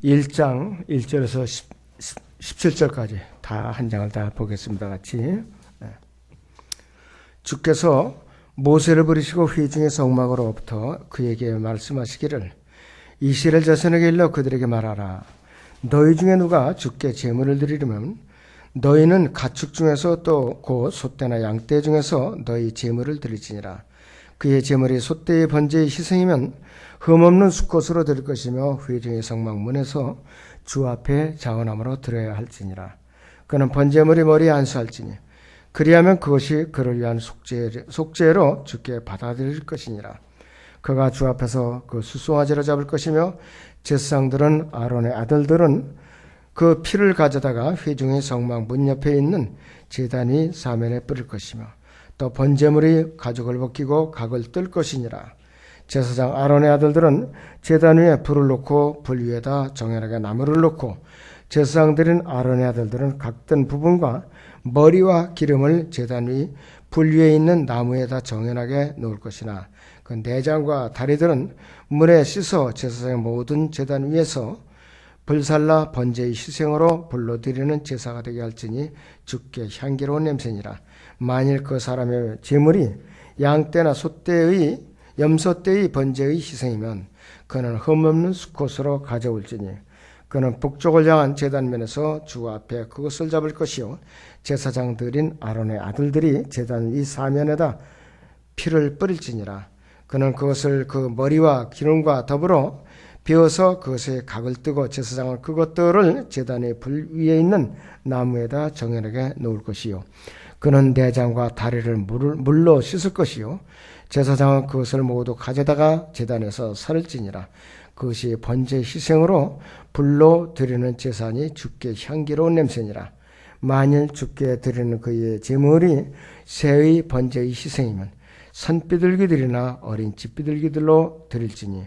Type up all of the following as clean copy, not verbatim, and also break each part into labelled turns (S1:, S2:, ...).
S1: 1장 1절에서 17절까지 다 한 장을 다 보겠습니다. 같이. 주께서 모세를 부르시고 회중의 성막으로부터 그에게 말씀하시기를 이스라엘 자손에게 일러 그들에게 말하라. 너희 중에 누가 주께 제물을 드리려면 너희는 가축 중에서 또 곧 소떼나 양떼 중에서 너희 제물을 드릴지니라. 그의 제물이 소떼의 번제의 희생이면 흠없는 수컷으로 드릴 것이며 회중의 성막 문에서 주 앞에 자원함으로 드려야 할지니라. 그는 번제물이 머리에 안수할지니 그리하면 그것이 그를 위한 속죄로 주께 받아들일 것이니라. 그가 주 앞에서 그 수송아지를 잡을 것이며 제사장들은 아론의 아들들은 그 피를 가져다가 회중의 성막 문 옆에 있는 제단 위 사면에 뿌릴 것이며 또 번제물이 가죽을 벗기고 각을 뜰 것이니라. 제사장 아론의 아들들은 제단 위에 불을 놓고 불 위에다 정연하게 나무를 놓고 제사장들인 아론의 아들들은 각든 부분과 머리와 기름을 제단 위 불 위에 있는 나무에다 정연하게 놓을 것이나 그 내장과 다리들은 물에 씻어 제사장의 모든 제단 위에서 불살라 번제의 희생으로 불로 드리는 제사가 되게 할지니 주께 향기로운 냄새니라. 만일 그 사람의 제물이 양떼나 소떼의 염소떼의 번제의 희생이면 그는 흠없는 수컷으로 가져올지니 그는 북쪽을 향한 제단면에서 주 앞에 그것을 잡을 것이요 제사장들인 아론의 아들들이 제단 위 사면에다 피를 뿌릴지니라. 그는 그것을 그 머리와 기름과 더불어 베어서 그것에 각을 뜨고 제사장은 그것들을 제단의 불 위에 있는 나무에다 정연하게 놓을 것이요 그는 내장과 다리를 물로 씻을 것이요 제사장은 그것을 모두 가져다가 제단에서 살을지니라. 그것이 번제 희생으로 불로 드리는 제사니 주께 향기로운 냄새니라. 만일 주께 드리는 그의 제물이 새의 번제의 희생이면 산비둘기들이나 어린 집비둘기들로 드릴지니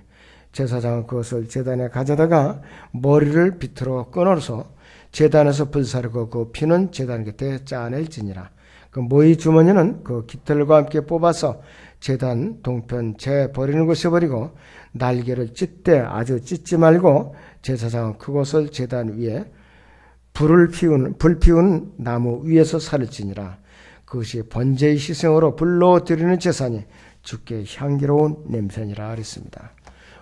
S1: 제사장은 그것을 제단에 가져다가 머리를 비틀어 끊어서 제단에서 불사르고 그 피는 제단 곁에 짜낼지니라. 그 모이 주머니는 그 깃털과 함께 뽑아서 제단 동편 재 버리는 곳에 버리고 날개를 찢되 아주 찢지 말고 제사장은 그것을 제단 위에 불 피운 나무 위에서 살을지니라. 그것이 번제의 희생으로 불로 드리는 제사니 주께 향기로운 냄새니라 그랬습니다.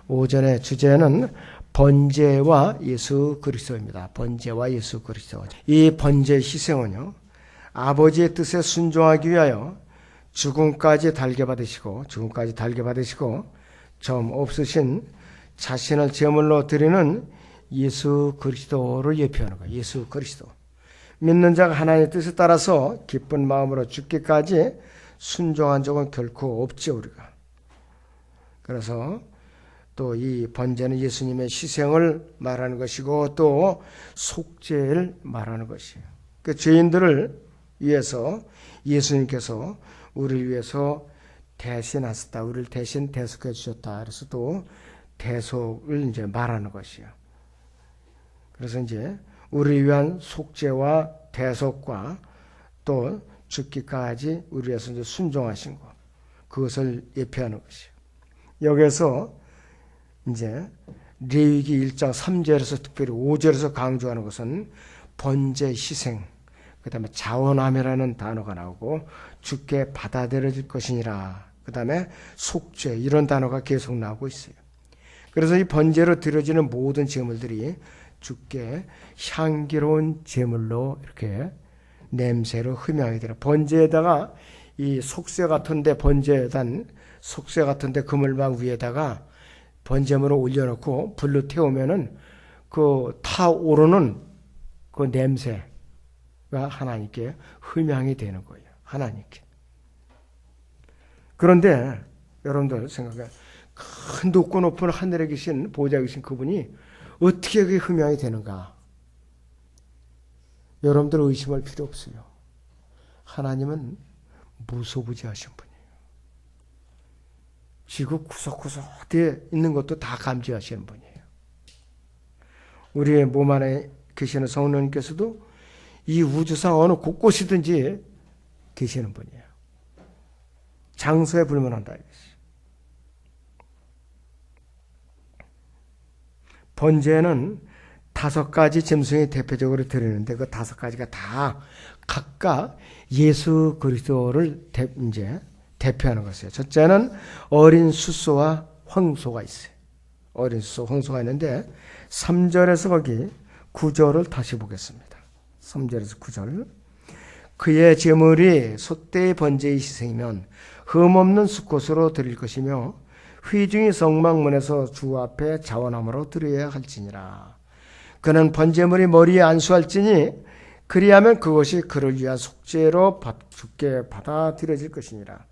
S1: 오전의 주제는 번제와 예수 그리스도입니다. 번제와 예수 그리스도. 이 번제 희생은요, 아버지의 뜻에 순종하기 위하여 죽음까지 달게 받으시고 점 없으신 자신을 제물로 드리는 예수 그리스도를 예표하는 거예요. 예수 그리스도. 믿는 자가 하나님의 뜻에 따라서 기쁜 마음으로 죽기까지 순종한 적은 결코 없죠, 우리가. 그래서 또 이 번제는 예수님의 희생을 말하는 것이고 또 속죄를 말하는 것이에요. 그 죄인들을 위해서 예수님께서 우리를 위해서 대신하셨다. 우리를 대신 대속해 주셨다. 그래서 또 대속을 이제 말하는 것이에요. 그래서 이제 우리를 위한 속죄와 대속과 또 죽기까지 우리 위해서 이제 순종하신 것. 그것을 예표하는 것이에요. 여기에서 이제 레위기 1장 3절에서 특별히 5절에서 강조하는 것은 번제 희생, 그 다음에 자원함이라는 단어가 나오고 주께 받아들여질 것이니라. 그 다음에 속죄 이런 단어가 계속 나오고 있어요. 그래서 이 번제로 드려지는 모든 제물들이 주께 향기로운 제물로 이렇게 냄새로 흠향이 되는 번제에다가 이 속쇠 같은데 속쇠 같은데 그물망 위에다가 번제물을 올려놓고 불로 태우면은 그 타오르는 그 냄새가 하나님께 흠향이 되는 거예요. 하나님께. 그런데 여러분들 생각해, 큰 높고 높은 하늘에 계신 보좌에 계신 그분이 어떻게 그게 흠향이 되는가? 여러분들 의심할 필요 없어요. 하나님은 무소부지하신 분이에요. 지구 구석구석 어디에 있는 것도 다 감지하시는 분이에요. 우리의 몸 안에 계시는 성령님께서도 이 우주상 어느 곳곳이든지 계시는 분이에요. 장소에 불문한다 이것이. 번제는 5가지 짐승이 대표적으로 드리는데 그 5가지가 다 각각 예수 그리스도를 이제 대표하는 것이에요. 첫째는 어린 숫소와 황소가 있어요. 어린 숫소, 황소가 있는데 3절에서 거기 9절을 다시 보겠습니다. 3절에서 9절. 그의 제물이 소떼의 번제의 희생이면 흠없는 수꽃으로 드릴 것이며 회중이 성막문에서 주 앞에 자원함으로 드려야 할지니라. 그는 번제물이 머리에 안수할지니 그리하면 그것이 그를 위한 속죄로 주께 받아들여질 것이니라.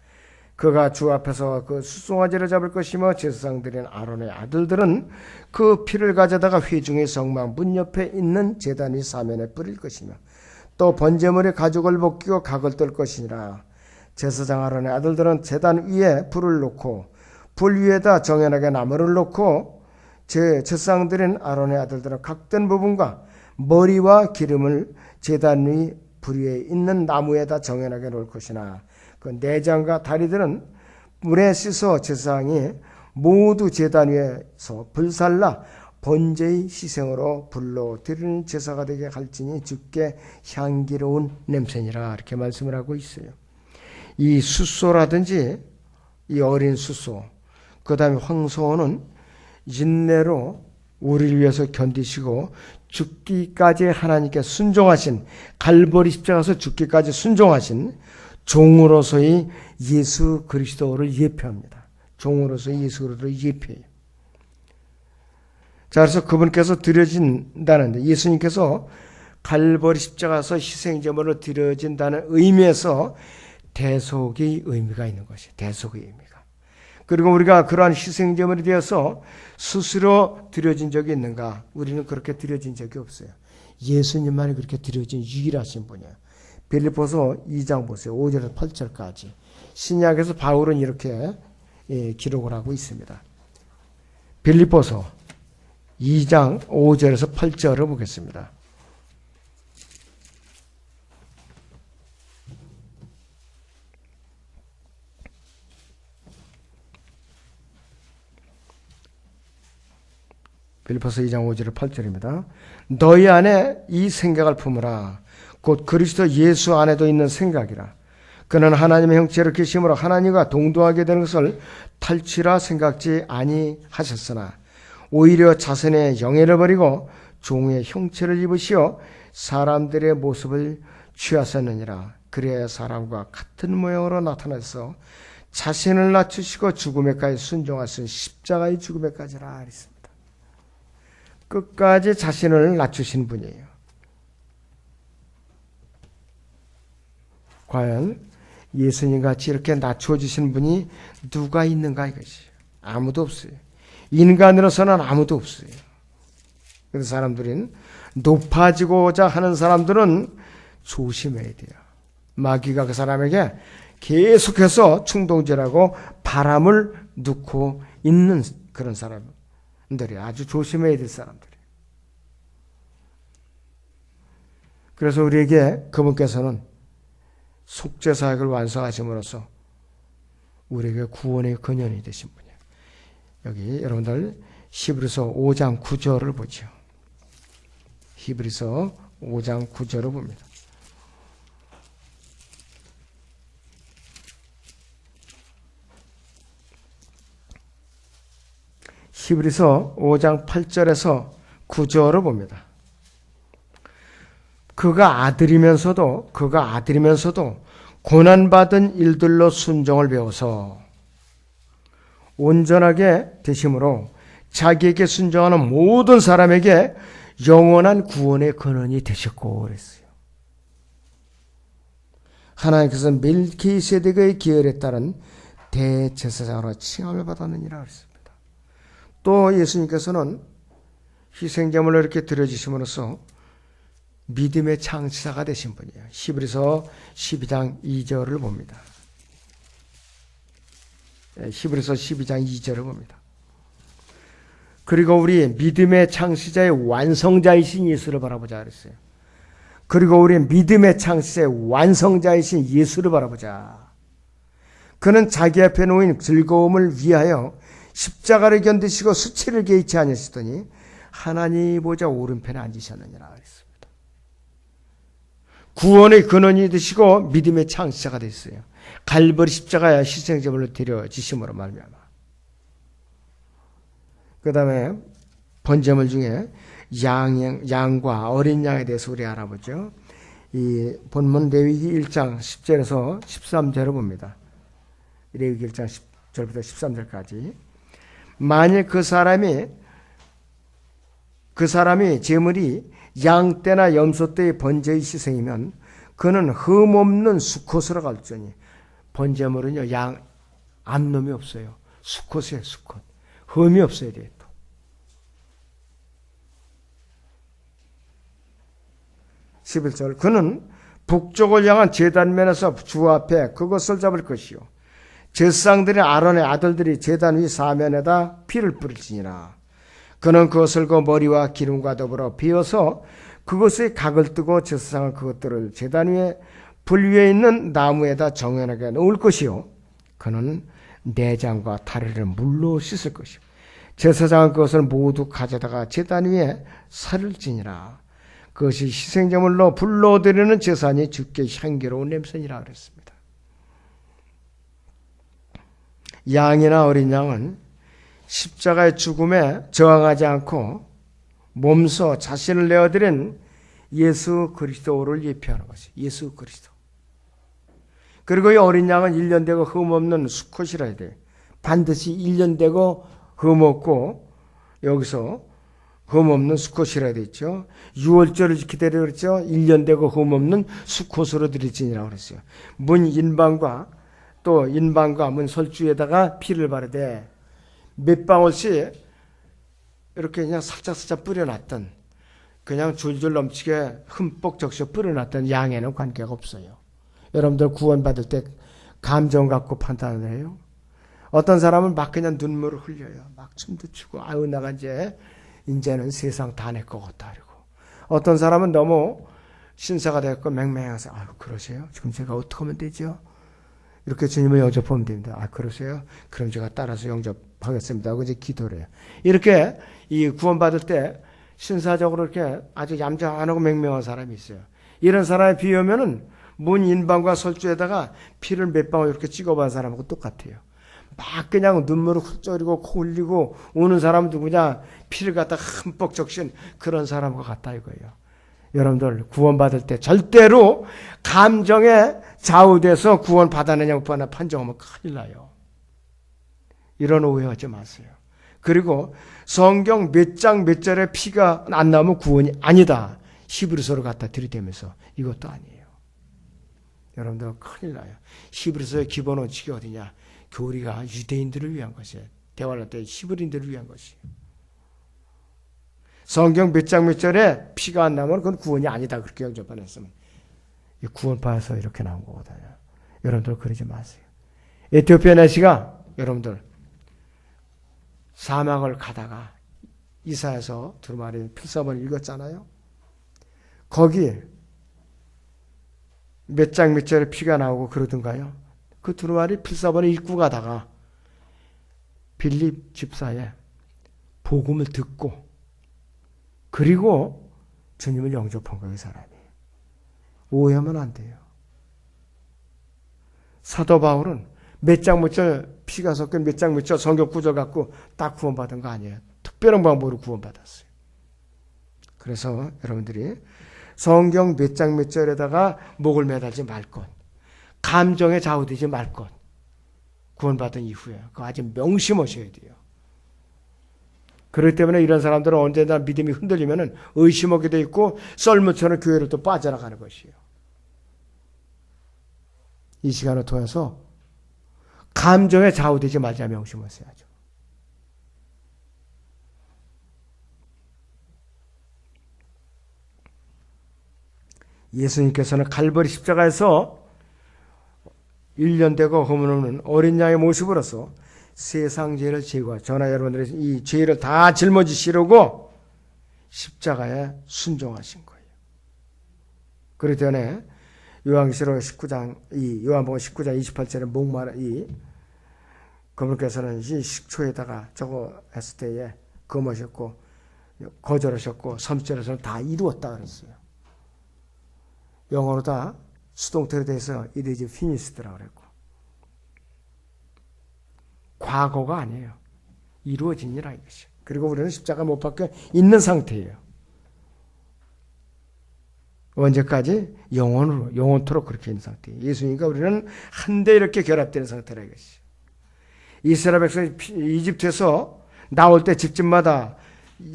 S1: 그가 주 앞에서 그 숫송아지를 잡을 것이며 제사장들인 아론의 아들들은 그 피를 가져다가 회중의 성막 문 옆에 있는 제단 위 사면에 뿌릴 것이며 또 번제물의 가죽을 벗기고 각을 뜰 것이니라. 제사장 아론의 아들들은 제단 위에 불을 놓고 불 위에다 정연하게 나무를 놓고 제사장들인 아론의 아들들은 각된 부분과 머리와 기름을 제단 위 불 위에 있는 나무에다 정연하게 놓을 것이나 그 내장과 다리들은 물에 씻어 제사장이 모두 제단 위에서 불살라 번제의 희생으로 불로 드리는 제사가 되게 할지니 주께 향기로운 냄새니라. 이렇게 말씀을 하고 있어요. 이 숫소라든지 이 어린 숫소, 그 다음에 황소는 인내로 우리를 위해서 견디시고 죽기까지 하나님께 순종하신, 갈보리 십자가에서 죽기까지 순종하신 종으로서의 예수 그리스도를 예표합니다. 종으로서의 예수 그리스도를 예표해요. 자, 그래서 그분께서 드려진다는데, 예수님께서 갈보리 십자가에서 희생제물로 드려진다는 의미에서 대속의 의미가 있는 것이에요. 대속의 의미가. 그리고 우리가 그러한 희생제물이 되어서 스스로 드려진 적이 있는가? 우리는 그렇게 드려진 적이 없어요. 예수님만이 그렇게 드려진 유일하신 분이에요. 빌립보서 2장 보세요. 5절에서 8절까지. 신약에서 바울은 이렇게 기록을 하고 있습니다. 빌립보서 2장 5절에서 8절을 보겠습니다. 빌립보서 2장 5절 8절입니다. 너희 안에 이 생각을 품으라. 곧 그리스도 예수 안에도 있는 생각이라. 그는 하나님의 형체로 계심으로 하나님과 동등하게 되는 것을 탈취라 생각지 아니하셨으나 오히려 자신의 영예를 버리고 종의 형체를 입으시어 사람들의 모습을 취하셨느니라. 그래야 사람과 같은 모양으로 나타나서 자신을 낮추시고 죽음에까지 순종하신 십자가의 죽음에까지라 했습니다. 끝까지 자신을 낮추신 분이에요. 과연 예수님 같이 이렇게 낮춰주신 분이 누가 있는가 이것이에요. 아무도 없어요. 인간으로서는 아무도 없어요. 그래서 사람들은 높아지고자 하는 사람들은 조심해야 돼요. 마귀가 그 사람에게 계속해서 충동질하고 바람을 넣고 있는 그런 사람들이 아주 조심해야 될 사람들이에요. 그래서 우리에게 그분께서는 속죄사역을 완성하심으로써 우리에게 구원의 근원이 되신 분이에요. 여기 여러분들 히브리서 5장 9절을 보죠. 히브리서 5장 9절을 봅니다. 히브리서 5장 8절에서 9절을 봅니다. 그가 아들이면서도 고난받은 일들로 순종을 배워서 온전하게 되심으로 자기에게 순종하는 모든 사람에게 영원한 구원의 근원이 되셨고 그랬어요. 하나님께서 멜키세덱의 계열에 따른 대제사장으로 칭함을 받았느니라 그랬습니다. 또 예수님께서는 희생제물로 이렇게 드려지심으로써 믿음의 창시자가 되신 분이에요. 히브리서 12장 2절을 봅니다. 히브리서 12장 2절을 봅니다. 그리고 우리 믿음의 창시자의 완성자이신 예수를 바라보자 그랬어요. 그리고 우리 믿음의 창시자의 완성자이신 예수를 바라보자. 그는 자기 앞에 놓인 즐거움을 위하여 십자가를 견디시고 수치를 개의치 아니하시더니 하나님 보좌 오른편에 앉으셨느니라 그랬습니다. 구원의 근원이 되시고 믿음의 창시자가 됐어요. 갈보리 십자가에 희생제물로 드려지심으로 말미암아. 그 다음에 번제물 중에 양과 어린 양에 대해서 우리 알아보죠. 이 본문 레위기 1장 10절에서 13절을 봅니다. 레위기 1장 10절부터 13절까지. 만일 그 사람이 제물이 양떼나 염소떼의 번제의 희생이면 그는 흠없는 수컷으로 갈지니. 번제물은요, 양 암놈이 없어요. 수컷이에요, 수컷. 흠이 없어야 돼요. 11절. 그는 북쪽을 향한 제단면에서 주 앞에 그것을 잡을 것이요 제사장들의 아론의 아들들이 제단 위 사면에다 피를 뿌릴지니라. 그는 그것을 그 머리와 기름과 더불어 비어서 그것의 각을 뜨고 제사장은 그것들을 제단 위에 불 위에 있는 나무에다 정연하게 놓을 것이요 그는 내장과 다리를 물로 씻을 것이요 제사장은 그것을 모두 가져다가 제단 위에 살을 지니라. 그것이 희생제물로 불로 드리는 제사니 주께 향기로운 냄새니라 그랬습니다. 양이나 어린 양은 십자가의 죽음에 저항하지 않고 몸소 자신을 내어드린 예수 그리스도를 예표하는 것이 예수 그리스도. 그리고 이 어린 양은 1년 되고 흠없는 수컷이라 해야 돼요. 반드시 1년 되고 흠없고 여기서 흠없는 수컷이라 되어 있죠. 6월절을 기다려 그랬죠. 1년 되고 흠없는 수컷으로 드릴지니라고 그랬어요. 문 인방과 또 인방과 문 설주에다가 피를 바르되 몇 방울씩 이렇게 그냥 살짝살짝 뿌려놨던 그냥 줄줄 넘치게 흠뻑 적셔 뿌려놨던 양에는 관계가 없어요. 여러분들 구원받을 때 감정 갖고 판단을 해요. 어떤 사람은 막 그냥 눈물을 흘려요. 막 춤도 추고 아유 나가 이제는 세상 다 내 것 같다. 그리고 어떤 사람은 너무 신사가 됐고 맹맹해서 아유 그러세요? 지금 제가 어떻게 하면 되죠? 이렇게 주님을 영접하면 됩니다. 아 그러세요? 그럼 제가 따라서 영접하겠습니다 하고 이제 기도를 해요. 이렇게 이 구원받을 때 신사적으로 이렇게 아주 얌전하고 맹맹한 사람이 있어요. 이런 사람에 비하면은 문 인방과 설주에다가 피를 몇 방울 이렇게 찍어본 사람하고 똑같아요. 막 그냥 눈물을 훌쩍이고 코 흘리고 우는 사람은 누구냐? 피를 갖다 흠뻑 적신 그런 사람과 같다 이거예요. 여러분들 구원받을 때 절대로 감정에 좌우돼서 구원받았느냐 못 받았느냐 판정하면 큰일 나요. 이런 오해하지 마세요. 그리고 성경 몇 장 몇 절에 피가 안 나오면 구원이 아니다. 히브리서를 갖다 들이대면서 이것도 아니에요. 여러분들 큰일 나요. 히브리서의 기본 원칙이 어디냐? 교리가 유대인들을 위한 것이에요. 대화할 때 히브리인들을 위한 것이에요. 성경 몇 장 몇 절에 피가 안 나면 그건 구원이 아니다. 그렇게 영접하냈으면 구원받아서 이렇게 나온 거거든요. 여러분들 그러지 마세요. 에티오피아 내시가 여러분들 사막을 가다가 이사야서 두루마리 필사본을 읽었잖아요. 거기 몇 장 몇 절에 피가 나오고 그러던가요? 그 두루마리 필사본을 읽고 가다가 빌립 집사의 복음을 듣고 그리고 주님을 영접한 거예요. 이 사람이. 오해하면 안 돼요. 사도 바울은 몇 장 몇 절 피가 섞인 몇 장 몇 절 성경 구절 갖고 딱 구원받은 거 아니에요. 특별한 방법으로 구원받았어요. 그래서 여러분들이 성경 몇 장 몇 절에다가 목을 매달지 말 것, 감정에 좌우되지 말 것, 구원받은 이후에 그거 아주 명심하셔야 돼요. 그렇기 때문에 이런 사람들은 언제나 믿음이 흔들리면 의심하게 돼 있고 썰물처럼 교회로 또 빠져나가는 것이에요. 이 시간을 통해서 감정에 좌우되지 말자 명심하셔야죠. 예수님께서는 갈보리 십자가에서 1년 되고 허물없는 어린 양의 모습으로서 세상 죄를 제거하고 저나 여러분들의 이 죄를 다 짊어지시려고 십자가에 순종하신 거예요. 그렇기 때문에 요한복음 19장 28절에 목마른 이 그분께서는 이 식초에다가 저거 했을 때에 검으셨고 거절하셨고 3절에서는 다 이루었다 그랬어요. 영어로 다 수동태로 돼서 it is finished 라고 그랬고, 과거가 아니에요. 이루어지니라 이것이. 그리고 우리는 십자가 못 박혀 있는 상태예요. 언제까지? 영원토록 그렇게 있는 상태예요. 예수님과 우리는 한데 이렇게 결합되는 상태라 이것이. 이스라엘 백성이 이집트에서 나올 때 집집마다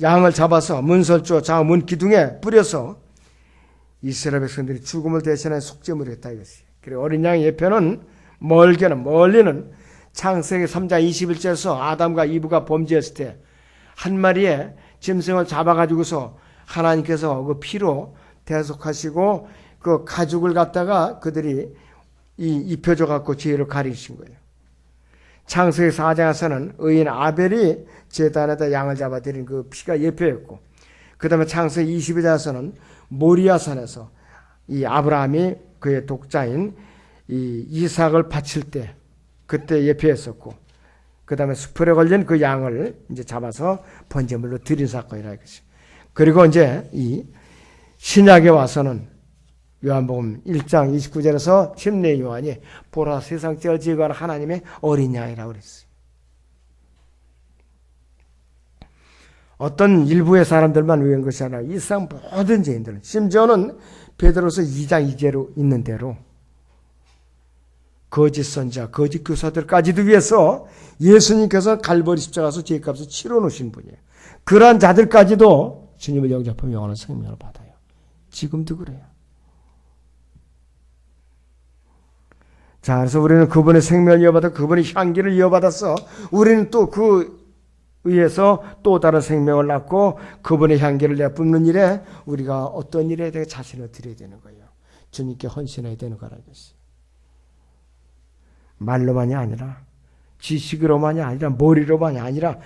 S1: 양을 잡아서 문설주 문 기둥에 뿌려서 이스라엘 백성들이 죽음을 대신한 속죄물이 했다 이것이. 그리고 어린 양의 예표는 멀리는 창세기 3장 21절에서 아담과 이브가 범죄했을 때 한 마리의 짐승을 잡아가지고서 하나님께서 그 피로 대속하시고 그 가죽을 갖다가 그들이 입혀줘 갖고 죄를 가리신 거예요. 창세기 4장에서는 의인 아벨이 제단에다 양을 잡아들인 그 피가 예표였고, 그 다음에 창세기 22장에서는 모리아산에서 이 아브라함이 그의 독자인 이 이삭을 바칠 때 그때 예표했었고, 그 다음에 수풀에 걸린 그 양을 이제 잡아서 번제물로 드린 사건이라 이것이. 그리고 이제 이 신약에 와서는 요한복음 1장 29절에서 침례 요한이 보라 세상 죄를 지고 가는 하나님의 어린 양이라고 그랬어요. 어떤 일부의 사람들만 위한 것이 아니라 이 세상 모든 죄인들은, 심지어는 베드로서 2장 2절로 있는 대로 거짓 선자, 거짓 교사들까지도 위해서 예수님께서 갈보리 십자가에서 죄값을 치러 놓으신 분이에요. 그러한 자들까지도 주님을 영접하면 영원한 생명을 받아요. 지금도 그래요. 자, 그래서 우리는 그분의 생명을 이어받아 그분의 향기를 이어받아서 우리는 또 그 의해서 또 다른 생명을 낳고 그분의 향기를 내뿜는 일에 우리가 어떤 일에 대해 자신을 드려야 되는 거예요. 주님께 헌신해야 되는 거라는 것이. 말로만이 아니라, 지식으로만이 아니라, 머리로만이 아니라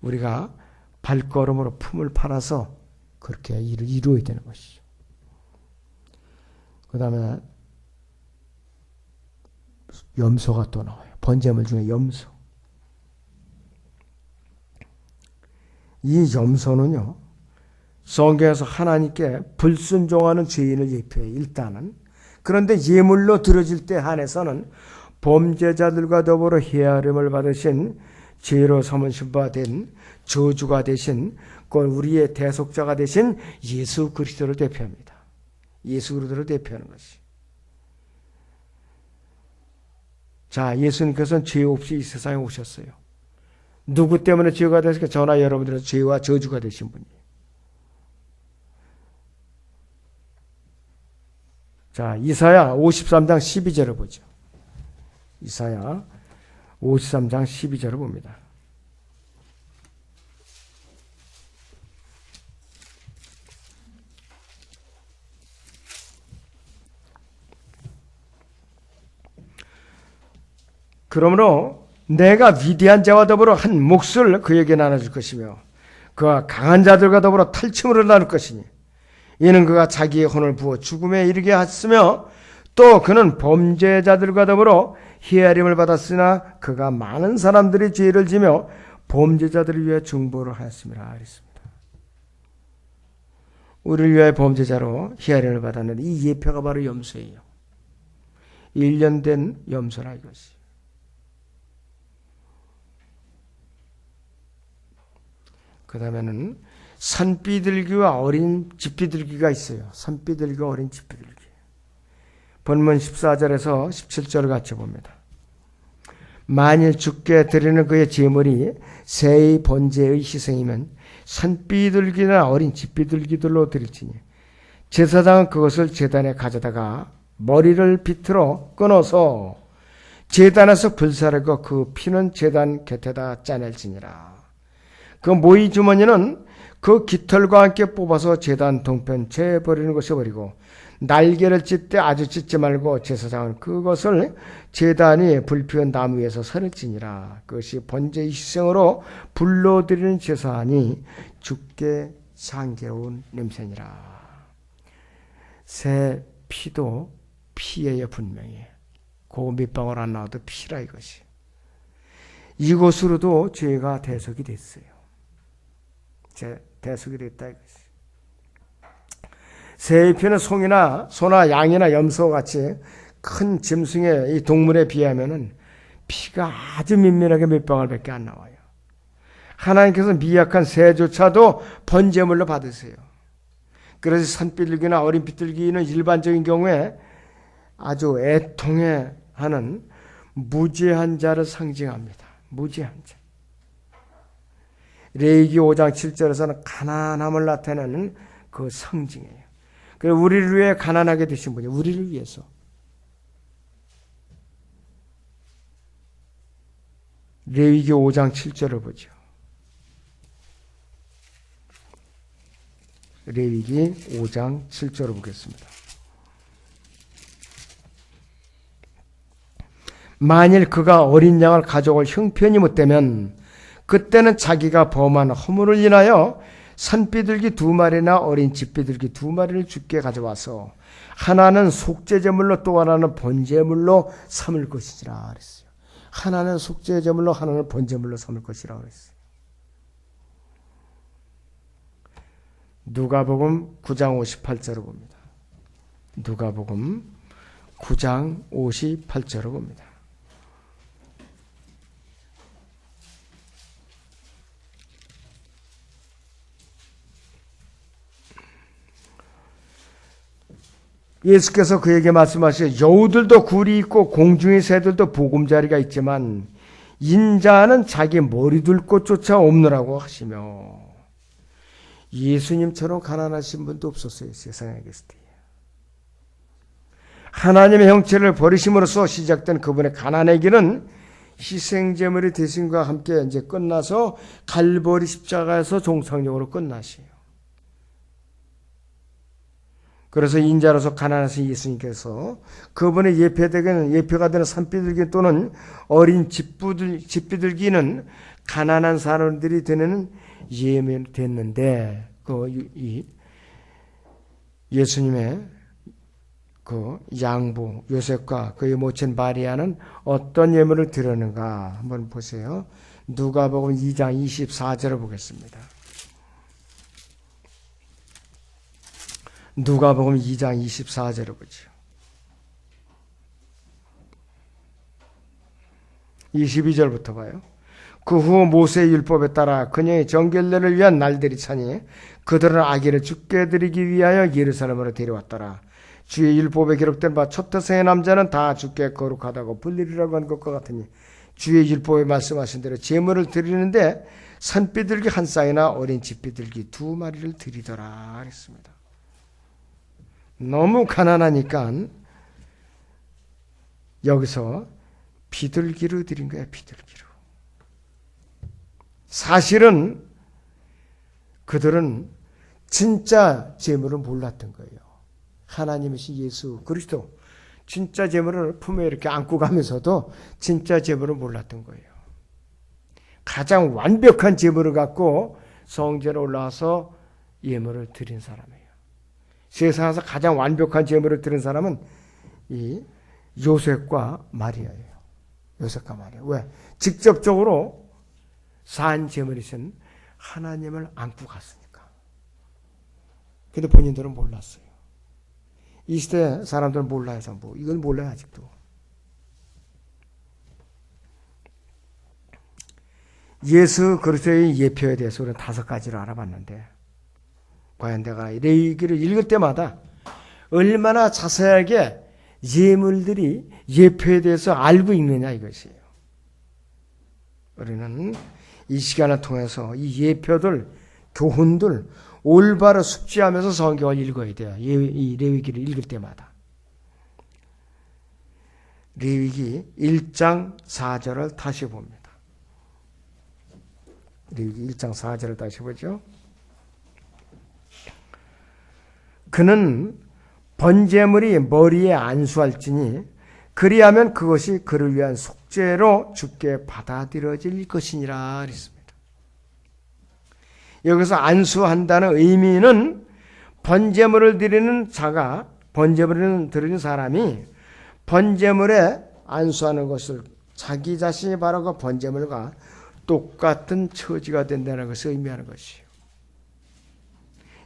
S1: 우리가 발걸음으로 품을 팔아서 그렇게 일을 이루어야 되는 것이죠. 그 다음에 염소가 또 나와요. 번제물 중에 염소. 이 염소는요, 성경에서 하나님께 불순종하는 죄인을 예표해요. 일단은. 그런데 예물로 드려질 때 한해서는 범죄자들과 더불어 헤아림을 받으신 죄로 삼으신 바 된 저주가 되신 우리의 대속자가 되신 예수 그리스도를 대표합니다. 예수 그리스도를 대표하는 것이. 자, 예수님께서는 죄 없이 이 세상에 오셨어요. 누구 때문에 죄가 됐을까? 저나 여러분들은 죄와 저주가 되신 분이에요. 자, 이사야 53장 12절을 보죠. 이사야 53장 12절을 봅니다. 그러므로 내가 위대한 자와 더불어 한 몫을 그에게 나눠줄 것이며 그가 강한 자들과 더불어 탈취물을 나눌 것이니 이는 그가 자기의 혼을 부어 죽음에 이르게 했으며 또 그는 범죄자들과 더불어 헤아림을 받았으나 그가 많은 사람들이 죄를 지며 범죄자들을 위해 중보를 하였습니다. 그랬습니다. 우리를 위하여 범죄자로 헤아림을 받았는데 이 예표가 바로 염소예요. 1년 된 염소라 이것이. 그 다음에는 산비둘기와 어린 집비둘기가 있어요. 산비둘기와 어린 집비둘기. 본문 14절에서 17절을 같이 봅니다. 만일 주께 드리는 그의 제물이 새의 번제의 희생이면 산비둘기나 어린 집비둘기들로 드릴지니 제사장은 그것을 제단에 가져다가 머리를 비틀어 끊어서 제단에서 불사르고 그 피는 제단 곁에다 짜낼지니라. 그 모이 주머니는 그 깃털과 함께 뽑아서 제단 동편체에 버리는 것을 버리고 날개를 찢되 아주 찢지 말고 제사장은 그것을 제단이 불피운 나무 위에서 선을 지니라. 그것이 번제 희생으로 불러드리는 제사하니 주께 향기로운 냄새니라. 새 피도 피예요. 분명히 그 밑방울 안 나와도 피라 이것이. 이것으로도 죄가 대속이 됐어요. 대속이 됐다 이것이. 새의 피는 소나 양이나 염소 같이 큰 짐승의 이 동물에 비하면은 피가 아주 민밀하게 몇 방울밖에 안 나와요. 하나님께서 미약한 새조차도 번제물로 받으세요. 그래서 산비둘기나 어린 비둘기는 일반적인 경우에 아주 애통해하는 무죄한 자를 상징합니다. 무죄한 자. 레위기 5장 7절에서는 가난함을 나타내는 그 상징이에요. 그래서 우리를 위해 가난하게 되신 분이 우리를 위해서. 레위기 5장 7절을 보죠. 레위기 5장 7절을 보겠습니다. 만일 그가 어린 양을 가져올 형편이 못되면 그때는 자기가 범한 허물을 인하여 산비둘기 2마리나 어린 집비둘기 2마리를 주께 가져와서 하나는 속죄제물로 또 하나는 번제물로 삼을 것이라 그랬어요. 하나는 속죄제물로 하나는 번제물로 삼을 것이라 그랬어요. 누가복음 9장 58절을 봅니다. 누가복음 9장 58절을 봅니다. 예수께서 그에게 말씀하시죠. 여우들도 굴이 있고 공중의 새들도 보금자리가 있지만 인자는 자기 머리 둘 곳조차 없느라고 하시며, 예수님처럼 가난하신 분도 없었어요. 세상에 계실 때. 하나님의 형체를 버리심으로써 시작된 그분의 가난의 길은 희생제물이 되심과 함께 이제 끝나서 갈보리 십자가에서 종상용으로 끝나시요. 그래서 인자로서 가난하신 예수님께서 그분의 예표가 되는 산비둘기 또는 어린 집비둘기는 가난한 사람들이 되는 예명이 됐는데, 예수님의 그 양부 요셉과 그의 모친 마리아는 어떤 예물을 드렸는가 한번 보세요. 누가복음 2장 24절을 보겠습니다. 누가복음 2장 24절을 보죠. 22절부터 봐요. 그 후 모세의 율법에 따라 그녀의 정결례를 위한 날들이 차니 그들은 아기를 죽게 드리기 위하여 예루살렘으로 데려왔더라. 주의 율법에 기록된 바 초태생의 남자는 다 주께 거룩하다고 불리리라고 한 것과 같으니 주의 율법에 말씀하신 대로 제물을 드리는데 산비둘기 한 쌍이나 어린 집비둘기 2마리를 드리더라 그랬습니다. 너무 가난하니까 여기서 비둘기로 드린 거야. 비둘기로. 사실은 그들은 진짜 제물을 몰랐던 거예요. 하나님이신 예수 그리스도 진짜 제물을 품에 이렇게 안고 가면서도 진짜 제물을 몰랐던 거예요. 가장 완벽한 제물을 갖고 성전에 올라와서 예물을 드린 사람이에요. 세상에서 가장 완벽한 제물을 드린 사람은 이 요셉과 마리아예요. 요셉과 마리아. 왜? 직접적으로 산 제물이신 하나님을 안고 갔으니까. 근데 본인들은 몰랐어요. 이 시대 사람들은 몰라요. 전부. 이건 몰라요. 아직도. 예수 그리스도의 예표에 대해서 우리는 5가지를 알아봤는데, 과연 내가 레위기를 읽을 때마다 얼마나 자세하게 예물들이 예표에 대해서 알고 있느냐 이것이에요. 우리는 이 시간을 통해서 이 예표들, 교훈들 올바로 숙지하면서 성경을 읽어야 돼요. 이 레위기를 읽을 때마다. 레위기 1장 4절을 다시 봅니다. 레위기 1장 4절을 다시 보죠. 그는 번제물이 머리에 안수할지니 그리하면 그것이 그를 위한 속죄로 주께 받아들여질 것이니라 그랬습니다. 여기서 안수한다는 의미는 번제물을 드리는 자가, 번제물을 드리는 사람이 번제물에 안수하는 것을 자기 자신이 바로 그 번제물과 똑같은 처지가 된다는 것을 의미하는 것이에요.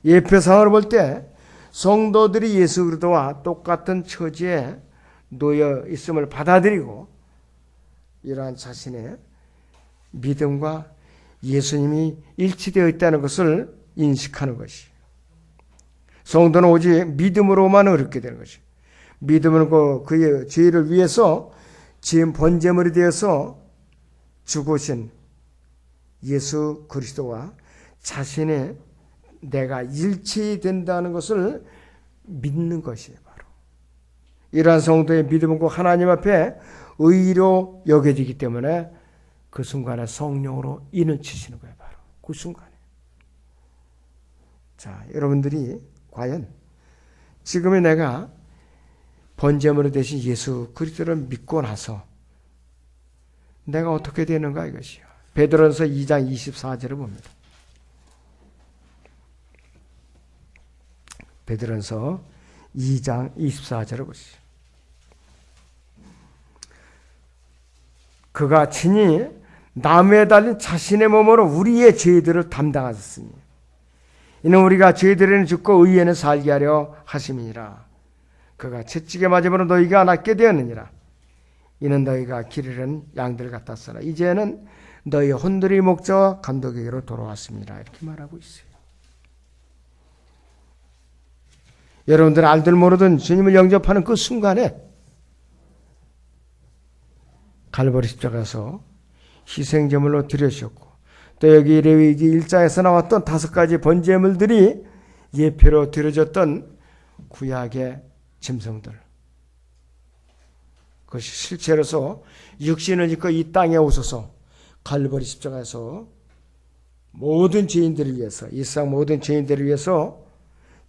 S1: 예표상으로 볼 때 성도들이 예수 그리스도와 똑같은 처지에 놓여 있음을 받아들이고 이러한 자신의 믿음과 예수님이 일치되어 있다는 것을 인식하는 것이. 성도는 오직 믿음으로만 의롭게 되는 것이. 믿음은 그의 죄를 위해서 지은 번제물이 되어서 죽으신 예수 그리스도와 자신의 내가 일치된다는 것을 믿는 것이에요. 바로 이러한 성도의 믿음은 꼭 하나님 앞에 의로 여겨지기 때문에 그 순간에 성령으로 인을 치시는 거예요. 바로 그 순간에. 자, 여러분들이 과연 지금의 내가 번제물이 되신 예수 그리스도를 믿고 나서 내가 어떻게 되는가 이것이요. 베드로전서 2장 24절을 봅니다. 베드로전서 2장 24절을 보시죠. 그가 친히 나무에 달린 자신의 몸으로 우리의 죄들을 담당하셨으니 이는 우리가 죄들에는 죽고 의에는 살게 하려 하심이니라. 그가 채찍에 맞음으로 너희가 낫게 되었느니라. 이는 너희가 길 잃은 양들 같았으나 이제는 너희 혼들의 목자와 감독에게로 돌아왔습니다. 이렇게 말하고 있어요. 여러분들 알들 모르든 주님을 영접하는 그 순간에 갈보리 십자가에서 희생제물로 드려주셨고 또 여기 레위기 1장에서 나왔던 5가지 번제물들이 예표로 드려졌던 구약의 짐승들, 그것이 실체로서 육신을 입고 이 땅에 오셔서 갈보리 십자가에서 모든 죄인들을 위해서, 이 세상 모든 죄인들을 위해서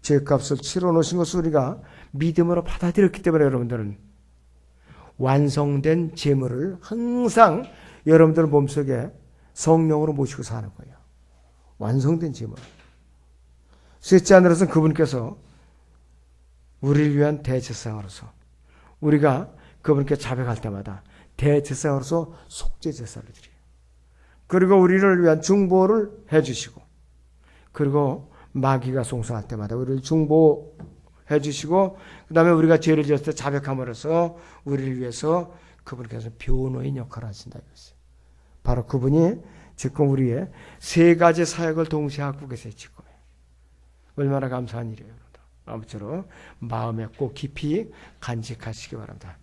S1: 죄값을 치러 놓으신 것을 우리가 믿음으로 받아들였기 때문에 여러분들은 완성된 제물을 항상 여러분들 몸속에 성령으로 모시고 사는 거예요. 완성된 제물. 셋째 하늘에서는 그분께서 우리를 위한 대제사장으로서 우리가 그분께 자백할 때마다 대제사장으로서 속죄제사를 드려요. 그리고 우리를 위한 중보를 해주시고 그리고 마귀가 송사할 때마다 우리를 중보해 주시고 그 다음에 우리가 죄를 지었을 때 자백함으로써 우리를 위해서 그분께서 변호인 역할을 하신다 이것이에요. 바로 그분이 지금 우리의 3가지 사역을 동시에 하고 계세요. 지금 얼마나 감사한 일이에요. 아무쪼록 마음에 꼭 깊이 간직하시기 바랍니다.